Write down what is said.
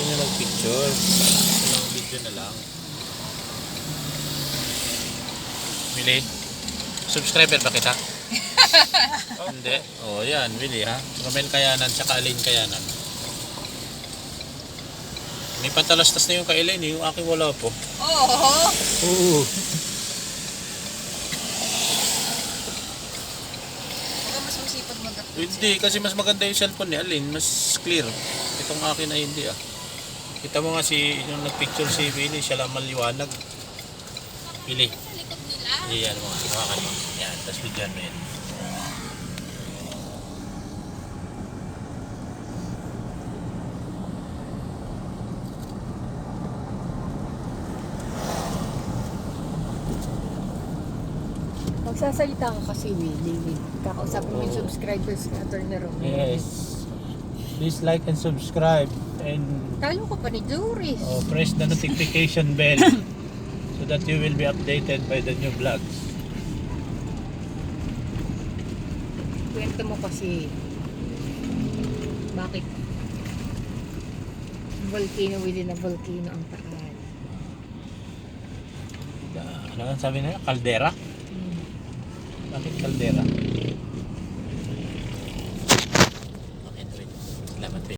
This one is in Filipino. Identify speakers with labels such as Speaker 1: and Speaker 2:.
Speaker 1: Hindi na mag-picture. Ilang video na lang. Mili, subscriber ba kita? Hindi. Oh, yan, Mili ha. Romel Kayanan tsaka Aline Kayanan. May patalastas na yung kay Elaine, yung aking wala po.
Speaker 2: Oo.
Speaker 1: Oo.
Speaker 2: Baka mas masipag mag-upload
Speaker 1: Hindi, kasi mas maganda yung cellphone ni Aline, mas clear. Itong akin ay hindi ah. Kita mo nga yung nagpicture si Billy, siya lang maliwanag. Billy. Yan mo, hawakan mo. Yan, tapos bigyan mo yan.
Speaker 2: Magsasalita ka kasi, Willie. Kakausapin mo yung subscribers na Turner Romel.
Speaker 1: Yes. Please like and subscribe and
Speaker 2: Talo ko pa ni Doris.
Speaker 1: press the notification bell so that you will be updated by the new vlogs.
Speaker 2: Kwento mo kasi bakit volcano within a volcano ang Taal.
Speaker 1: Ano ang sabi nila? Caldera? Bakit caldera?